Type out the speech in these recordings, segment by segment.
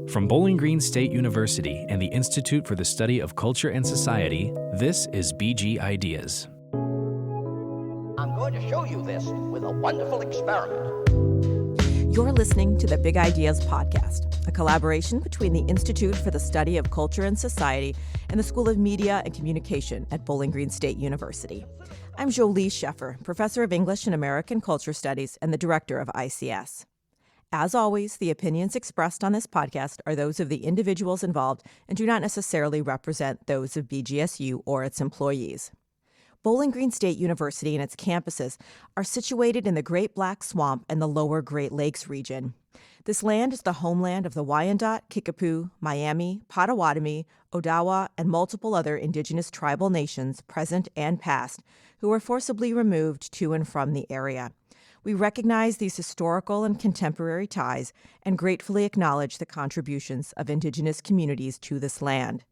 From Bowling Green State University and the Institute for the Study of Culture and Society, this is BG Ideas. I'm going to show you this with a wonderful experiment. You're listening to the Big Ideas Podcast, a collaboration between the Institute for the Study of Culture and Society and the School of Media and Communication at Bowling Green State University. I'm Jolie Sheffer, Professor of English and American Culture Studies and the Director of ICS. As always, the opinions expressed on this podcast are those of the individuals involved and do not necessarily represent those of BGSU or its employees. Bowling Green State University and its campuses are situated in the Great Black Swamp and the Lower Great Lakes region. This land is the homeland of the Wyandot, Kickapoo, Miami, Potawatomi, Odawa, and multiple other indigenous tribal nations, present and past, who were forcibly removed to and from the area. We recognize these historical and contemporary ties and gratefully acknowledge the contributions of indigenous communities to this land.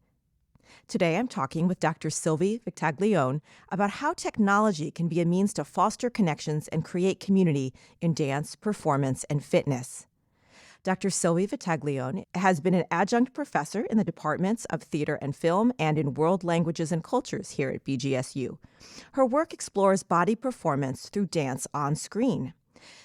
Today, I'm talking with Dr. Sylvie Vitaglione about how technology can be a means to foster connections and create community in dance, performance, and fitness. Dr. Sylvie Vitaglione has been an adjunct professor in the departments of theater and film and in world languages and cultures here at BGSU. Her work explores body performance through dance on screen.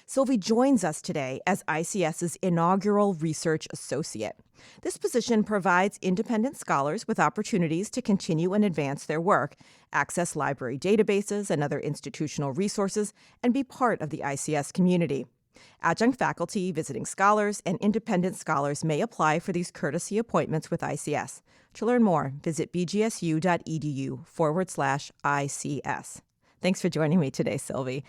Sylvie joins us today as ICS's inaugural Research Associate. This position provides independent scholars with opportunities to continue and advance their work, access library databases and other institutional resources, and be part of the ICS community. Adjunct faculty, visiting scholars, and independent scholars may apply for these courtesy appointments with ICS. To learn more, visit bgsu.edu/ICS. Thanks for joining me today, Sylvie.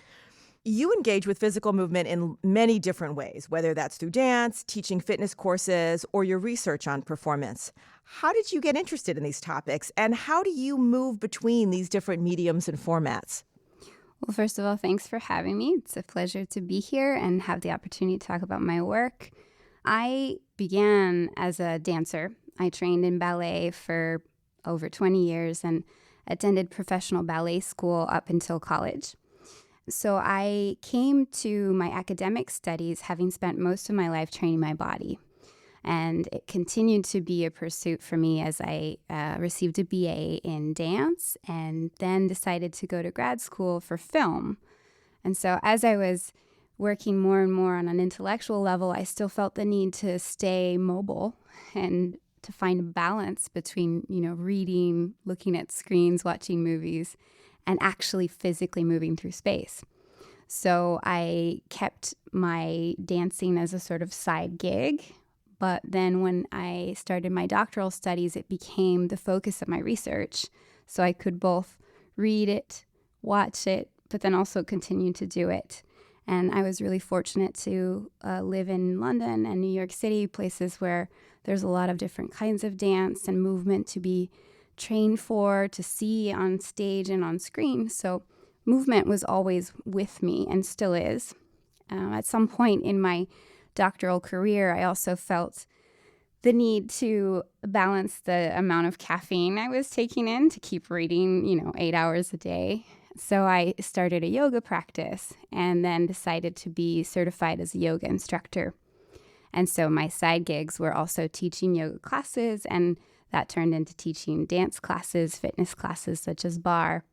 You engage with physical movement in many different ways, whether that's through dance, teaching fitness courses, or your research on performance. How did you get interested in these topics, and how do you move between these different mediums and formats? Well, first of all, thanks for having me. It's a pleasure to be here and have the opportunity to talk about my work. I began as a dancer. I trained in ballet for over 20 years and attended professional ballet school up until college. So I came to my academic studies having spent most of my life training my body. And it continued to be a pursuit for me as I received a BA in dance and then decided to go to grad school for film. And so as I was working more and more on an intellectual level, I still felt the need to stay mobile and to find a balance between, reading, looking at screens, watching movies, and actually physically moving through space. So I kept my dancing as a sort of side gig. But then when I started my doctoral studies, it became the focus of my research. So I could both read it, watch it, but then also continue to do it. And I was really fortunate to live in London and New York City, places where there's a lot of different kinds of dance and movement to be trained for, to see on stage and on screen. So movement was always with me and still is. At some point in my doctoral career, I also felt the need to balance the amount of caffeine I was taking in to keep reading, 8 hours a day. So I started a yoga practice and then decided to be certified as a yoga instructor. And so my side gigs were also teaching yoga classes, and that turned into teaching dance classes, fitness classes such as barre,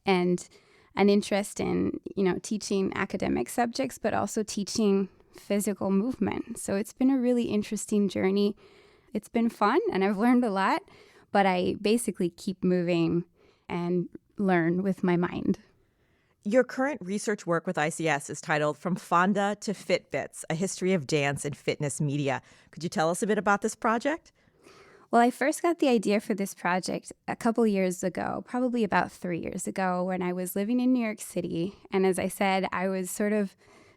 and an interest in, teaching academic subjects, but also teaching physical movement. So it's been a really interesting journey. It's been fun and I've learned a lot, but I basically keep moving and learn with my mind. Your current research work with ICS is titled From Fonda to Fitbits, A History of Dance and Fitness Media. Could you tell us a bit about this project? Well, I first got the idea for this project a couple years ago, probably about 3 years ago, when I was living in New York City. And as I said, I was sort of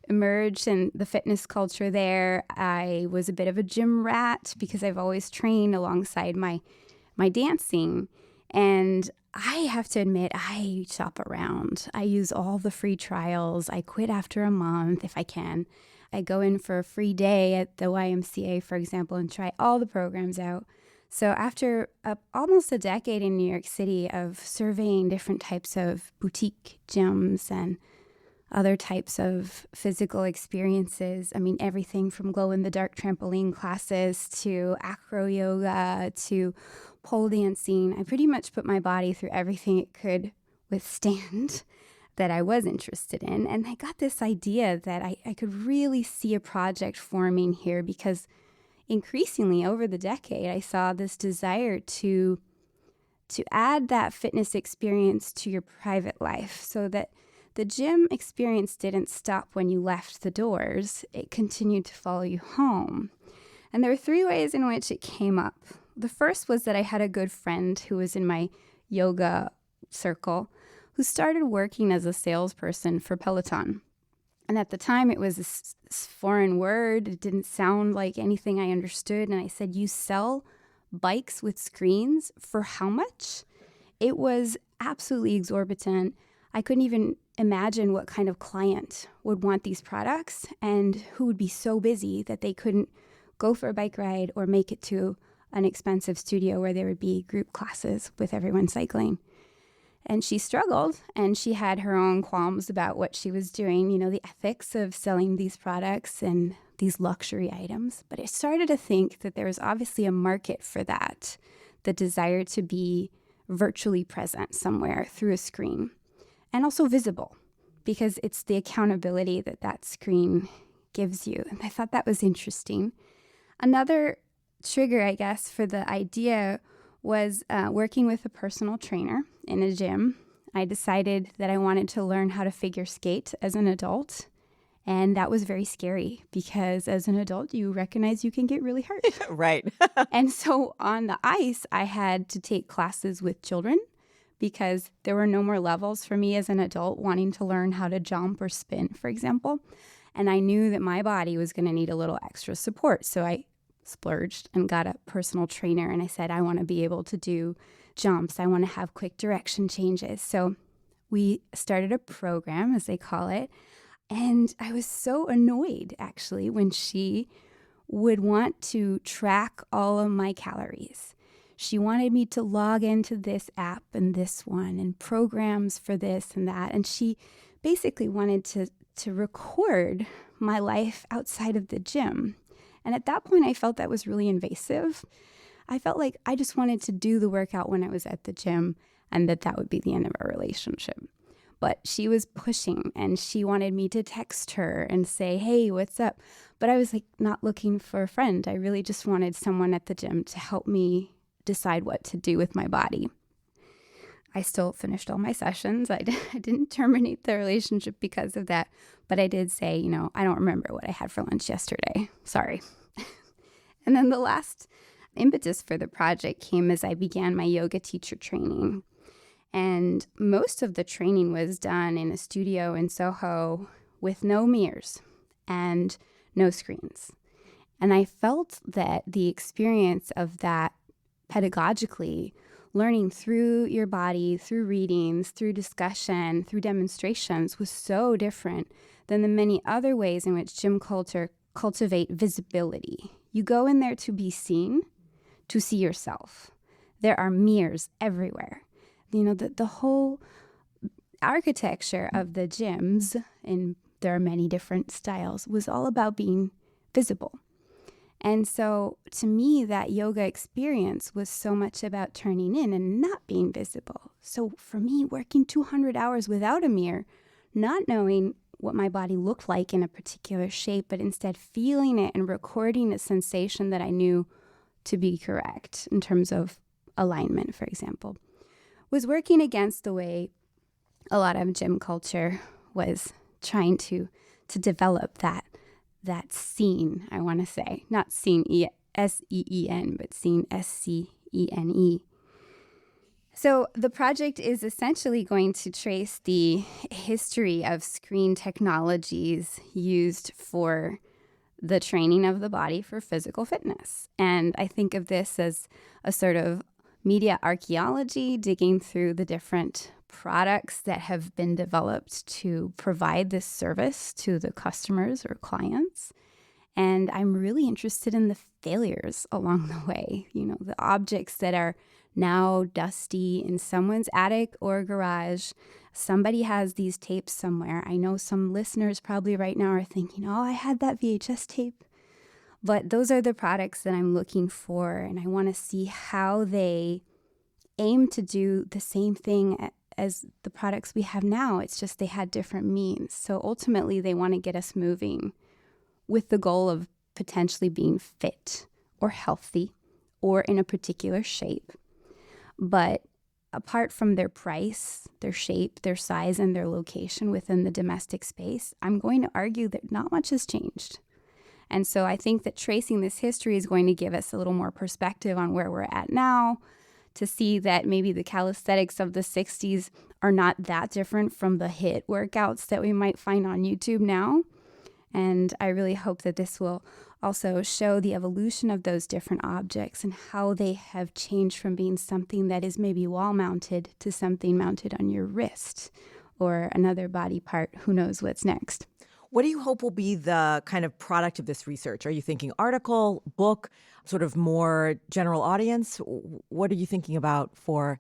emerged in the fitness culture there. I was a bit of a gym rat because I've always trained alongside my dancing. And I have to admit, I shop around. I use all the free trials. I quit after a month if I can. I go in for a free day at the YMCA, for example, and try all the programs out. So after almost a decade in New York City of surveying different types of boutique gyms and other types of physical experiences. I mean, everything from glow-in-the-dark trampoline classes to acro yoga to pole dancing. I pretty much put my body through everything it could withstand that I was interested in. And I got this idea that I could really see a project forming here, because increasingly over the decade, I saw this desire to add that fitness experience to your private life, so that the gym experience didn't stop when you left the doors. It continued to follow you home. And there were 3 ways in which it came up. The first was that I had a good friend who was in my yoga circle who started working as a salesperson for Peloton. And at the time, it was this foreign word. It didn't sound like anything I understood. And I said, "You sell bikes with screens for how much?" It was absolutely exorbitant. I couldn't even imagine what kind of client would want these products and who would be so busy that they couldn't go for a bike ride or make it to an expensive studio where there would be group classes with everyone cycling. And she struggled, and she had her own qualms about what she was doing, the ethics of selling these products and these luxury items. But I started to think that there was obviously a market for that, the desire to be virtually present somewhere through a screen, and also visible, because it's the accountability that screen gives you. And I thought that was interesting. Another trigger, I guess, for the idea was working with a personal trainer in a gym. I decided that I wanted to learn how to figure skate as an adult. And that was very scary, because as an adult, you recognize you can get really hurt. Right. And so on the ice, I had to take classes with children, because there were no more levels for me as an adult wanting to learn how to jump or spin, for example. And I knew that my body was going to need a little extra support. So I splurged and got a personal trainer, and I said, I want to be able to do jumps. I want to have quick direction changes. So we started a program, as they call it. And I was so annoyed, actually, when she would want to track all of my calories. She wanted me to log into this app and this one and programs for this and that. And she basically wanted to record my life outside of the gym. And at that point, I felt that was really invasive. I felt like I just wanted to do the workout when I was at the gym, and that would be the end of our relationship. But she was pushing, and she wanted me to text her and say, "Hey, what's up?" But I was like not looking for a friend. I really just wanted someone at the gym to help me decide what to do with my body. I still finished all my sessions. I didn't terminate the relationship because of that. But I did say, I don't remember what I had for lunch yesterday. Sorry. And then the last impetus for the project came as I began my yoga teacher training. And most of the training was done in a studio in Soho with no mirrors and no screens. And I felt that the experience of that pedagogically, learning through your body, through readings, through discussion, through demonstrations, was so different than the many other ways in which gym culture cultivate visibility. You go in there to be seen, to see yourself. There are mirrors everywhere. The whole architecture of the gyms, and there are many different styles, was all about being visible. And so to me, that yoga experience was so much about turning in and not being visible. So for me, working 200 hours without a mirror, not knowing what my body looked like in a particular shape, but instead feeling it and recording a sensation that I knew to be correct in terms of alignment, for example, was working against the way a lot of gym culture was trying to develop that scene, I want to say. Not scene, S-E-E-N, but scene, S-C-E-N-E. So the project is essentially going to trace the history of screen technologies used for the training of the body for physical fitness. And I think of this as a sort of media archaeology, digging through the different products that have been developed to provide this service to the customers or clients, And I'm really interested in the failures along the way, the objects that are now dusty in someone's attic or garage. Somebody has these tapes somewhere. I know some listeners probably right now are thinking, oh, I had that VHS tape. But those are the products that I'm looking for, and I want to see how they aim to do the same thing as the products we have now. It's just they had different means. So ultimately, they want to get us moving with the goal of potentially being fit or healthy or in a particular shape. But apart from their price, their shape, their size, and their location within the domestic space, I'm going to argue that not much has changed. And so I think that tracing this history is going to give us a little more perspective on where we're at now, to see that maybe the calisthenics of the 60s are not that different from the HIIT workouts that we might find on YouTube now. And I really hope that this will also show the evolution of those different objects and how they have changed from being something that is maybe wall-mounted to something mounted on your wrist or another body part. Who knows what's next? What do you hope will be the kind of product of this research? Are you thinking article, book, sort of more general audience? What are you thinking about for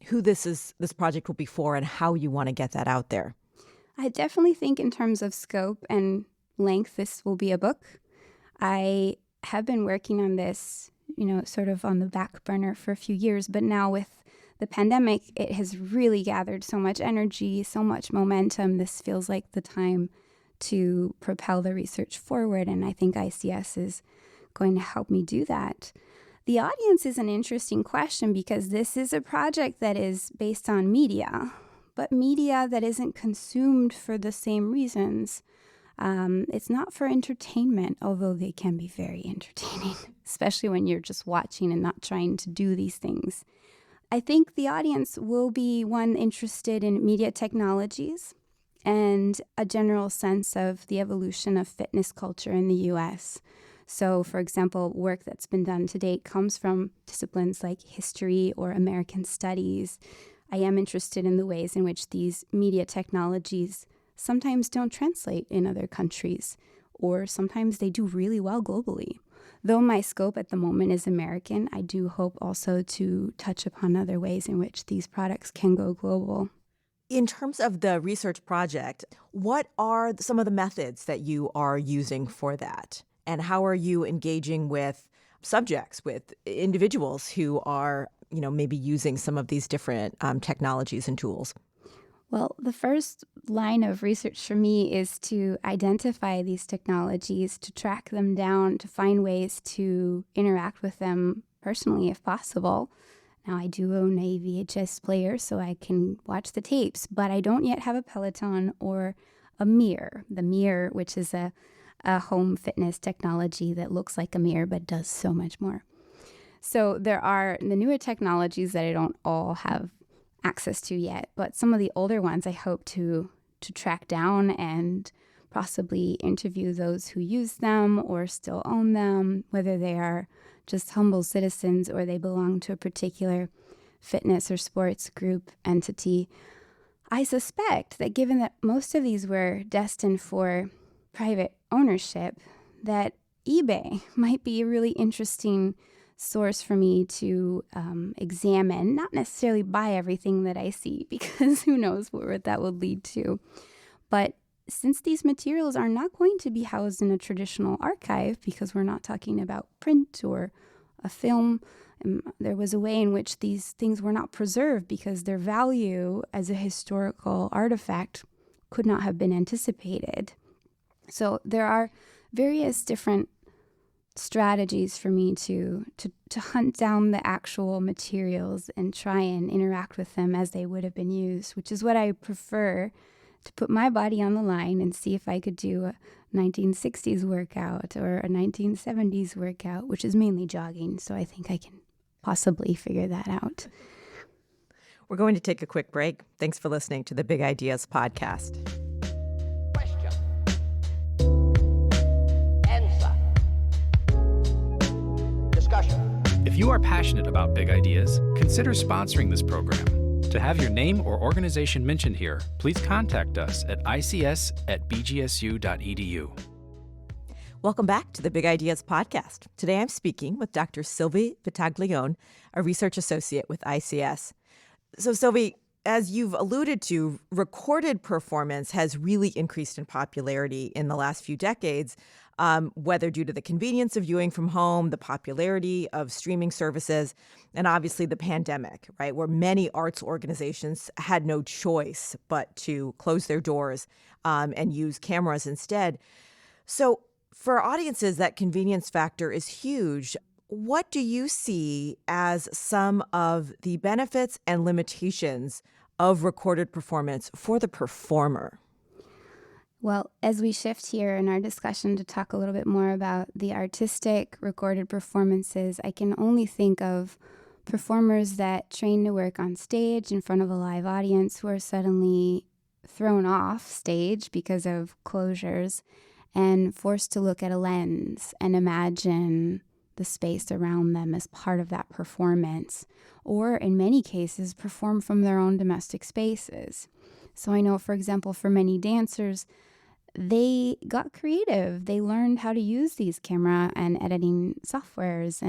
who this project will be for and how you want to get that out there? I definitely think in terms of scope and length, this will be a book. I have been working on this, sort of on the back burner for a few years, but now with the pandemic, it has really gathered so much energy, so much momentum. This feels like the time to propel the research forward, and I think ICS is going to help me do that. The audience is an interesting question because this is a project that is based on media, but media that isn't consumed for the same reasons. It's not for entertainment, although they can be very entertaining, especially when you're just watching and not trying to do these things. I think the audience will be one interested in media technologies and a general sense of the evolution of fitness culture in the U.S. So, for example, work that's been done to date comes from disciplines like history or American studies. I am interested in the ways in which these media technologies sometimes don't translate in other countries, or sometimes they do really well globally. Though my scope at the moment is American, I do hope also to touch upon other ways in which these products can go global. In terms of the research project, what are some of the methods that you are using for that? And how are you engaging with subjects, with individuals who are, maybe using some of these different technologies and tools? Well, the first line of research for me is to identify these technologies, to track them down, to find ways to interact with them personally if possible. Now, I do own a VHS player, so I can watch the tapes, but I don't yet have a Peloton or a mirror. The mirror, which is a home fitness technology that looks like a mirror but does so much more. So there are the newer technologies that I don't all have access to yet, but some of the older ones I hope to track down and possibly interview those who use them or still own them, whether they are just humble citizens or they belong to a particular fitness or sports group entity. I suspect that given that most of these were destined for private ownership, that eBay might be a really interesting source for me to examine, not necessarily buy everything that I see, because who knows where that would lead to. But since these materials are not going to be housed in a traditional archive, because we're not talking about print or a film, there was a way in which these things were not preserved because their value as a historical artifact could not have been anticipated. So there are various different strategies for me to hunt down the actual materials and try and interact with them as they would have been used, which is what I prefer, to put my body on the line and see if I could do a 1960s workout or a 1970s workout, which is mainly jogging. So I think I can possibly figure that out. We're going to take a quick break. Thanks for listening to the Big Ideas podcast. Question. Answer. Discussion. If you are passionate about big ideas, consider sponsoring this program. To have your name or organization mentioned here, please contact us at ics@bgsu.edu. Welcome back to the Big Ideas Podcast. Today I'm speaking with Dr. Sylvie Vitaglione, a research associate with ICS. So Sylvie, as you've alluded to, recorded performance has really increased in popularity in the last few decades, whether due to the convenience of viewing from home, the popularity of streaming services, and obviously the pandemic, right, where many arts organizations had no choice but to close their doors and use cameras instead. So for audiences, that convenience factor is huge. What do you see as some of the benefits and limitations of recorded performance for the performer? Well, as we shift here in our discussion to talk a little bit more about the artistic recorded performances, I can only think of performers that train to work on stage in front of a live audience who are suddenly thrown off stage because of closures and forced to look at a lens and imagine the space around them as part of that performance, or in many cases, perform from their own domestic spaces. So I know, for example, for many dancers, they got creative. They learned how to use these camera and editing softwares,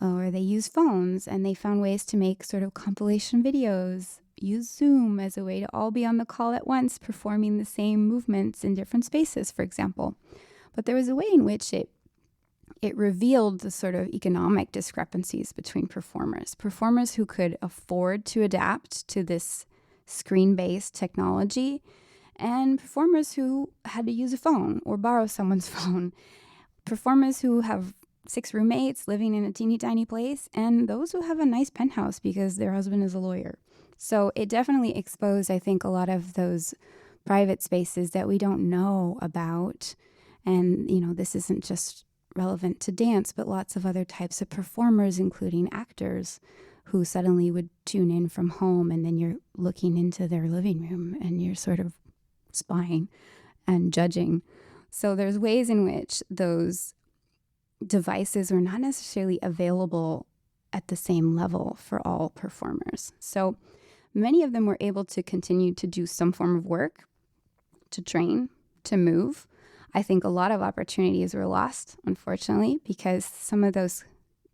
or they use phones, and they found ways to make sort of compilation videos, use Zoom as a way to all be on the call at once, performing the same movements in different spaces, for example. But there was a way in which it revealed the sort of economic discrepancies between performers who could afford to adapt to this screen-based technology, and performers who had to use a phone or borrow someone's phone, performers who have 6 roommates living in a teeny tiny place, and those who have a nice penthouse because their husband is a lawyer. So it definitely exposed, I think, a lot of those private spaces that we don't know about. And, this isn't just relevant to dance, but lots of other types of performers, including actors, who suddenly would tune in from home, and then you're looking into their living room and you're sort of spying and judging. So there's ways in which those devices are not necessarily available at the same level for all performers. So many of them were able to continue to do some form of work, to train, to move. I think a lot of opportunities were lost, unfortunately, because some of those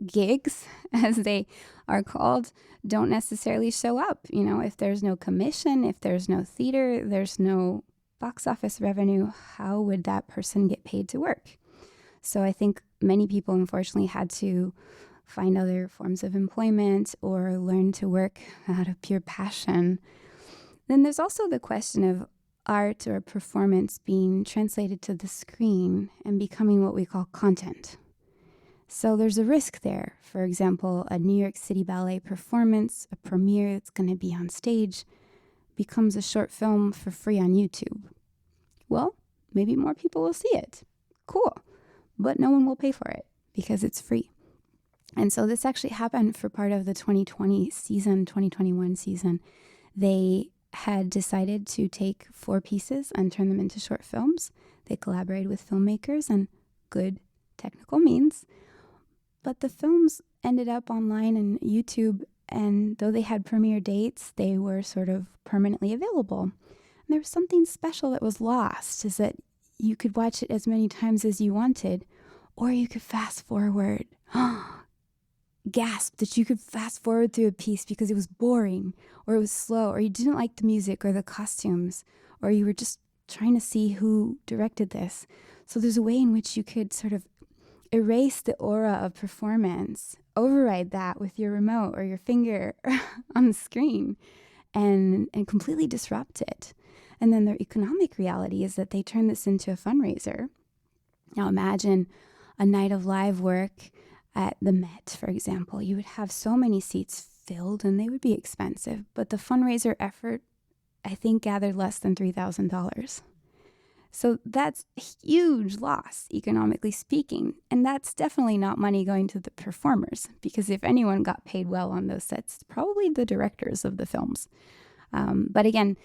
gigs, as they are called, don't necessarily show up. If there's no commission, if there's no theater, there's no box office revenue, how would that person get paid to work? So I think many people, unfortunately, had to find other forms of employment or learn to work out of pure passion. Then there's also the question of art or performance being translated to the screen and becoming what we call content. So there's a risk there. For example, a New York City Ballet performance, a premiere that's going to be on stage, becomes a short film for free on YouTube. Well, maybe more people will see it. Cool. But no one will pay for it because it's free. And so this actually happened for part of the 2021 season. They had decided to take 4 pieces and turn them into short films. They collaborated with filmmakers and good technical means. But the films ended up online on YouTube, and though they had premiere dates, they were sort of permanently available. And there was something special that was lost, is that you could watch it as many times as you wanted, or you could fast forward. Gasp that you could fast forward through a piece because it was boring, or it was slow, or you didn't like the music or the costumes, or you were just trying to see who directed this. So there's a way in which you could sort of erase the aura of performance, override that with your remote or your finger on the screen, and completely disrupt it. And then the economic reality is that they turn this into a fundraiser. Now imagine a night of live work at the Met, for example. You would have so many seats filled and they would be expensive, but the fundraiser effort, I think, gathered less than $3,000. So that's a huge loss, economically speaking. And that's definitely not money going to the performers, because if anyone got paid well on those sets, it's probably the directors of the films. But again,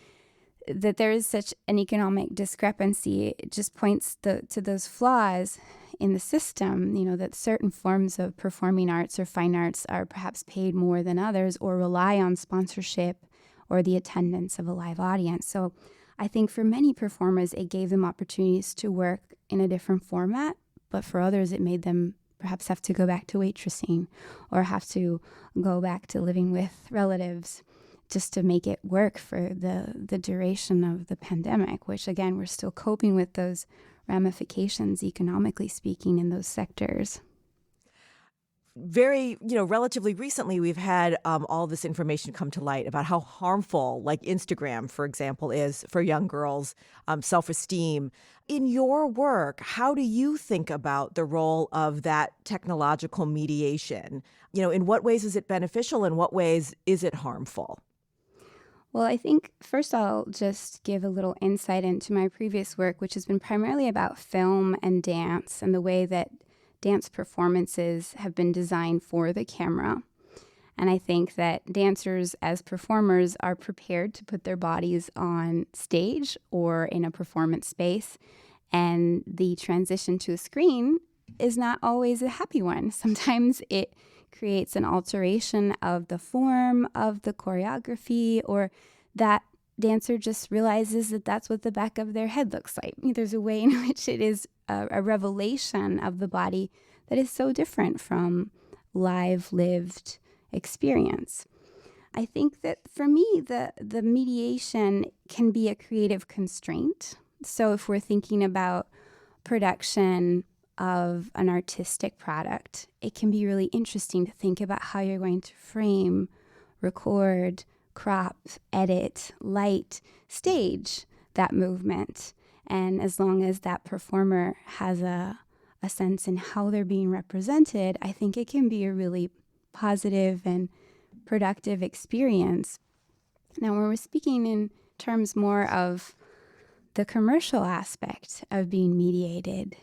that there is such an economic discrepancy, it just points to those flaws in the system, that certain forms of performing arts or fine arts are perhaps paid more than others, or rely on sponsorship or the attendance of a live audience. So I think for many performers, it gave them opportunities to work in a different format, but for others it made them perhaps have to go back to waitressing or have to go back to living with relatives just to make it work for the duration of the pandemic, which again, we're still coping with those ramifications economically speaking in those sectors. Very, relatively recently, we've had all this information come to light about how harmful, like Instagram, for example, is for young girls' self-esteem. In your work, how do you think about the role of that technological mediation? In what ways is it beneficial? In what ways is it harmful? Well, I think first I'll just give a little insight into my previous work, which has been primarily about film and dance and the way that dance performances have been designed for the camera. And I think that dancers as performers are prepared to put their bodies on stage or in a performance space. And the transition to a screen is not always a happy one. Sometimes it creates an alteration of the form of the choreography, or that dancer just realizes that that's what the back of their head looks like. There's a way in which it is a revelation of the body that is so different from live lived experience. I think that for me, the mediation can be a creative constraint. So if we're thinking about production of an artistic product, it can be really interesting to think about how you're going to frame, record, crop, edit, light, stage that movement. And as long as that performer has a sense in how they're being represented, I think it can be a really positive and productive experience. Now, when we're speaking in terms more of the commercial aspect of being mediated,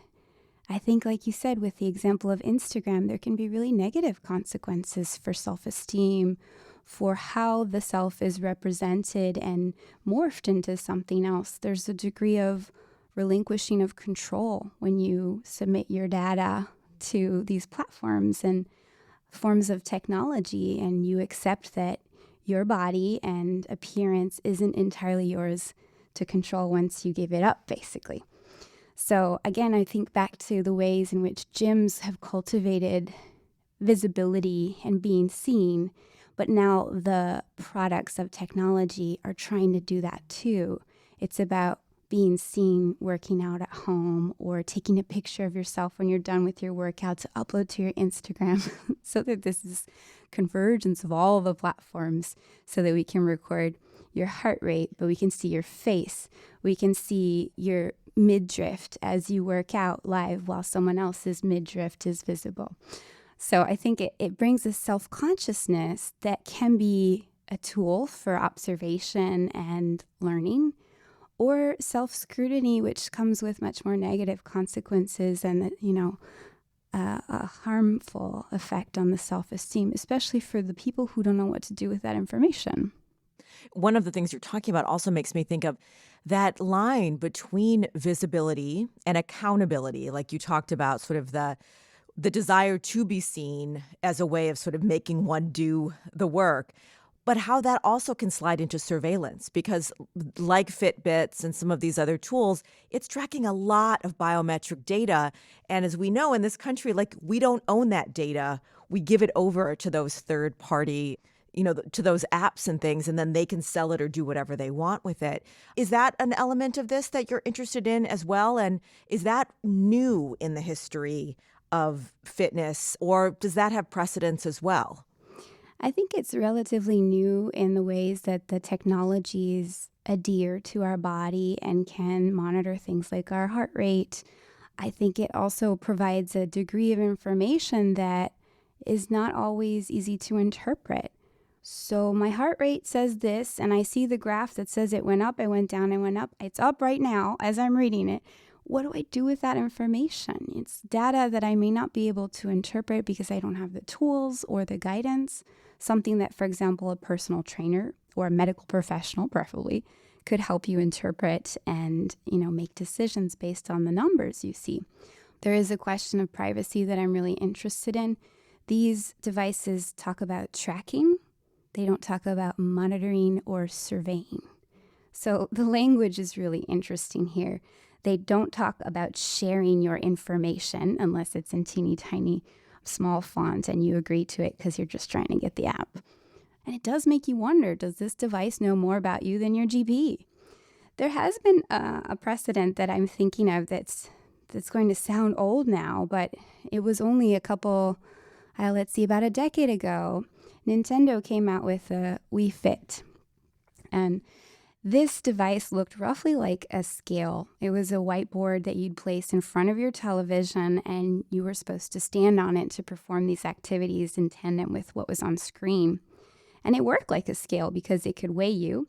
I think, like you said, with the example of Instagram, there can be really negative consequences for self-esteem, for how the self is represented and morphed into something else. There's a degree of relinquishing of control when you submit your data to these platforms and forms of technology, and you accept that your body and appearance isn't entirely yours to control once you give it up, basically. So again, I think back to the ways in which gyms have cultivated visibility and being seen, but now the products of technology are trying to do that too. It's about being seen working out at home or taking a picture of yourself when you're done with your workout to upload to your Instagram so that this is convergence of all the platforms so that we can record your heart rate, but we can see your face. We can see your mid-drift as you work out live while someone else's mid-drift is visible. So I think it brings a self-consciousness that can be a tool for observation and learning, or self-scrutiny, which comes with much more negative consequences and, a harmful effect on the self-esteem, especially for the people who don't know what to do with that information. One of the things you're talking about also makes me think of that line between visibility and accountability, like you talked about, sort of the desire to be seen as a way of sort of making one do the work, but how that also can slide into surveillance, because like Fitbits and some of these other tools, it's tracking a lot of biometric data. And as we know in this country, we don't own that data. We give it over to those third party, to those apps and things, and then they can sell it or do whatever they want with it. Is that an element of this that you're interested in as well? And is that new in the history of fitness, or does that have precedence as well? I think it's relatively new in the ways that the technologies adhere to our body and can monitor things like our heart rate. I think it also provides a degree of information that is not always easy to interpret. So my heart rate says this, and I see the graph that says it went up, it went down, it went up. It's up right now as I'm reading it. What do I do with that information? It's data that I may not be able to interpret because I don't have the tools or the guidance. Something that, for example, a personal trainer or a medical professional, preferably, could help you interpret and, make decisions based on the numbers you see. There is a question of privacy that I'm really interested in. These devices talk about tracking. They don't talk about monitoring or surveying. So the language is really interesting here. They don't talk about sharing your information unless it's in teeny tiny small font and you agree to it because you're just trying to get the app. And it does make you wonder, does this device know more about you than your GP? There has been a precedent that I'm thinking of that's going to sound old now, but it was only about a decade ago. Nintendo came out with a Wii Fit. And this device looked roughly like a scale. It was a whiteboard that you'd place in front of your television, and you were supposed to stand on it to perform these activities in tandem with what was on screen. And it worked like a scale because it could weigh you,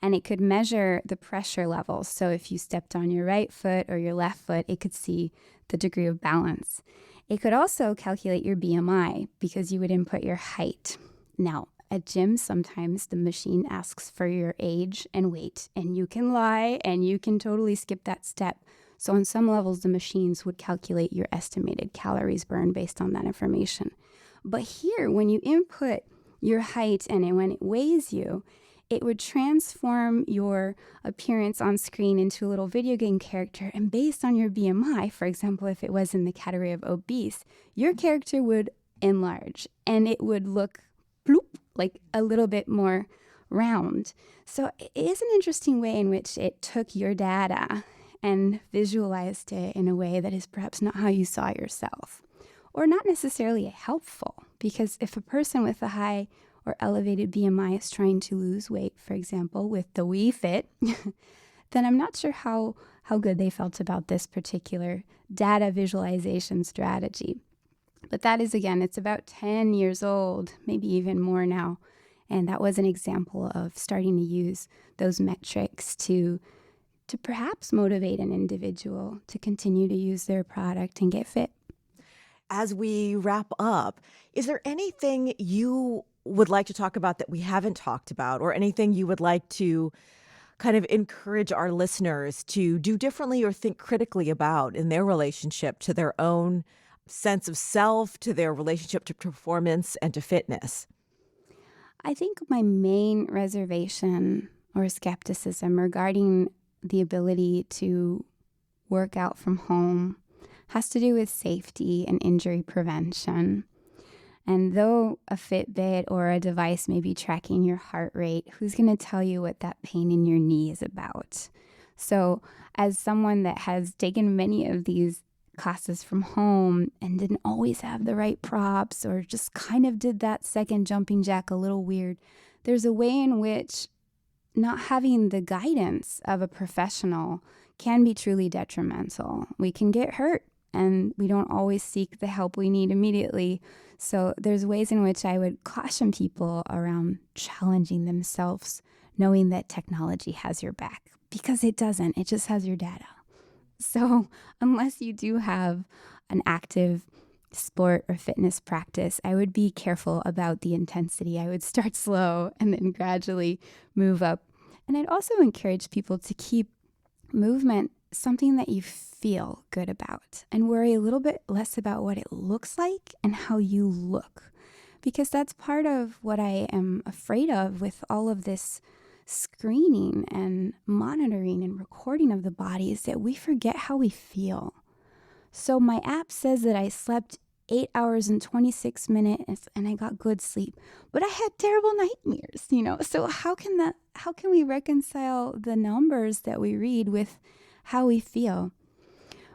and it could measure the pressure levels. So if you stepped on your right foot or your left foot, it could see the degree of balance. It could also calculate your BMI because you would input your height. Now, at gyms, sometimes the machine asks for your age and weight, and you can lie and you can totally skip that step. So on some levels, the machines would calculate your estimated calories burned based on that information. But here, when you input your height and when it weighs you, it would transform your appearance on screen into a little video game character. And based on your BMI, for example, if it was in the category of obese, your character would enlarge and it would look bloop, like a little bit more round. So it is an interesting way in which it took your data and visualized it in a way that is perhaps not how you saw yourself, or not necessarily helpful, because if a person with a high or elevated BMI is trying to lose weight, for example, with the Wii Fit, then I'm not sure how good they felt about this particular data visualization strategy. But that is, again, it's about 10 years old, maybe even more now. And that was an example of starting to use those metrics to perhaps motivate an individual to continue to use their product and get fit. As we wrap up, is there anything you would like to talk about that we haven't talked about, or anything you would like to kind of encourage our listeners to do differently or think critically about in their relationship to their own sense of self, to their relationship to performance and to fitness? I think my main reservation or skepticism regarding the ability to work out from home has to do with safety and injury prevention. And though a Fitbit or a device may be tracking your heart rate, who's going to tell you what that pain in your knee is about? So as someone that has taken many of these classes from home and didn't always have the right props, or just kind of did that second jumping jack a little weird, there's a way in which not having the guidance of a professional can be truly detrimental. We can get hurt and we don't always seek the help we need immediately. So there's ways in which I would caution people around challenging themselves, knowing that technology has your back, because it doesn't. It just has your data. So unless you do have an active sport or fitness practice, I would be careful about the intensity. I would start slow and then gradually move up. And I'd also encourage people to keep movement something that you feel good about and worry a little bit less about what it looks like and how you look. Because that's part of what I am afraid of with all of this screening and monitoring and recording of the body, is that we forget how we feel. So my app says that I slept 8 hours and 26 minutes and I got good sleep, but I had terrible nightmares, So how can we reconcile the numbers that we read with how we feel?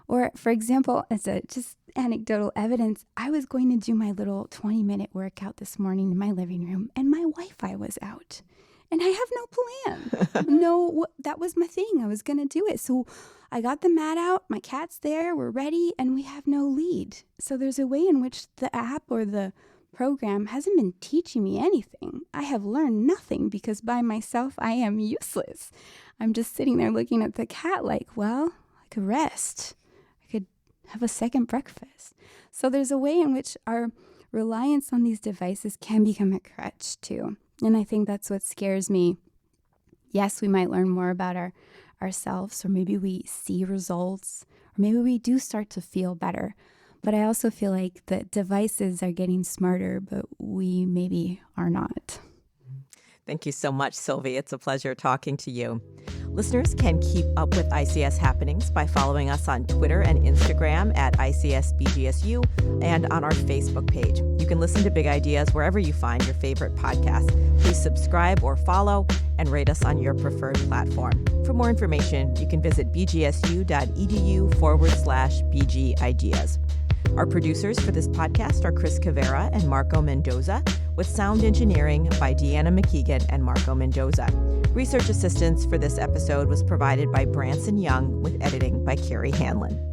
Or for example, as a just anecdotal evidence, I was going to do my little 20-minute workout this morning in my living room and my Wi-Fi was out. And I have no plan. That was my thing. I was going to do it. So I got the mat out. My cat's there. We're ready. And we have no lead. So there's a way in which the app or the program hasn't been teaching me anything. I have learned nothing because by myself, I am useless. I'm just sitting there looking at the cat like, well, I could rest. I could have a second breakfast. So there's a way in which our reliance on these devices can become a crutch too. And I think that's what scares me. Yes, we might learn more about ourselves, or maybe we see results, or maybe we do start to feel better. But I also feel like the devices are getting smarter, but we maybe are not. Thank you so much, Sylvie. It's a pleasure talking to you. Listeners can keep up with ICS happenings by following us on Twitter and Instagram at ICS BGSU and on our Facebook page. You can listen to Big Ideas wherever you find your favorite podcasts. Please subscribe or follow and rate us on your preferred platform. For more information, you can visit bgsu.edu/BG Ideas. Our producers for this podcast are Chris Cavera and Marco Mendoza, with sound engineering by Deanna McKeegan and Marco Mendoza. Research assistance for this episode was provided by Branson Young, with editing by Carrie Hanlon.